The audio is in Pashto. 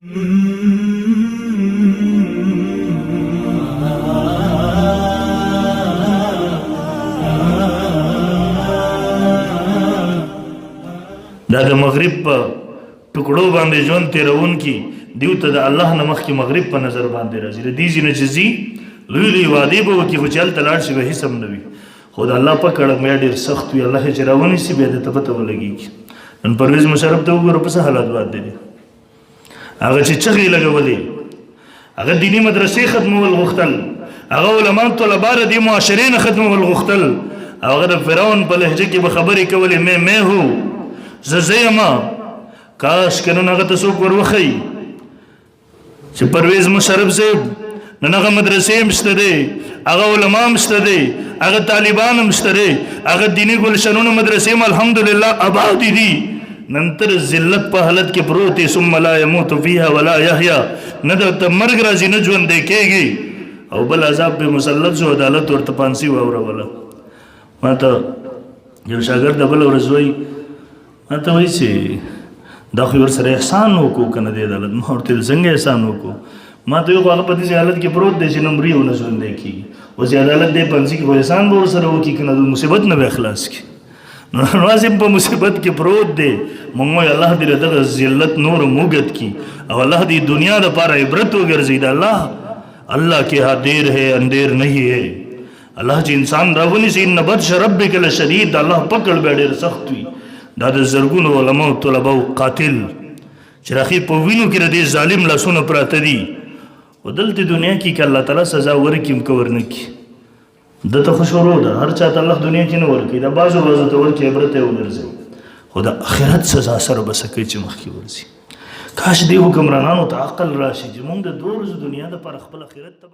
دا د مغرب په ټکړو باندې ژوند تېروونکي دیو ته د الله نه مخکې مغرب په نظر باندې راځي د دې ځینې چې ځي لوی لوی وعدې به وکړي خو چې هلته لاړ شي به هېڅ هم نه وي خو د الله په کړه بیا ډېر سخت وي الله چې راونیسي بیا د ته پته ولګېږي نن پرویز مشرف ته وګوره په څه حالات باندې دي هغه چې چغې لګولې هغه دیني مدرسې ختمول غوښتل هغه علما طلبا د دې معاشرې نه ختمول غوښتل هغه د فرعون په لهجه کې به خبرې کولې مې هو زه یمه کاش که نن هغه ته څوک ور وښیي چې پرویز مشرف صاحب نن هغه مدرسې هم شته دی هغه علما هم شته دی هغه طالبان هم شته دی هغه دیني ګلشنونه مدرسې هم الحمدلله آباد دي نن تر ذلت په حالت کې پروت دی ثم لا یموت فیها ولا یحیا نه درته مرګ راځي نه ژوندی کېږي او بل عذاب به مسلط شو عدالت ورته پانسي واوروله ما ته یو شاګرد بله ورځ وایي ما ته وایي چې دا خو ورسره احسان وکړو که نه دی عدالت ما ورته ویل څنګه احسان وکړو ما ته وایي خو هغه په داسې حالت کې پروت دی چې نه مري او نه ژوندی کېږي اوس عدالت دی پانسي کې خو احسان به ورسره وکړي که نه د مصیبت نه به خلاص کړي نوازم په مصیبت کې پروت دی مونږ وایي الله دې له دغه ذلت نور موږت کړي او الله دې دنیا دپاره عبرت وګرځي د الله کے ہاں دیر ہے اندیر نہیں ہے الله چې انسان راونیسي ان بطش ربک لشدید الله پکړ به ډېر سخت وي دا د زرګونو علماو طلباو قاتل چې راخي په وینو کې د دې ظالم لاسونه پراته دي او دلته دنیا کې که الله تعالی سزا ورکړي هم که ورنه کړي دته خو شروع ده هر چا ته الله دنیا کې نه ورکوي دا بعضو ته ورکړي عبرت یې وګرځوي خو د آخرت سزا سره به څه کوي چې مخکې ورځي کاش دې حکمرانانو ته عقل راشي چې موږ د 2 ورځو دنیا دپاره خپل آخرت ته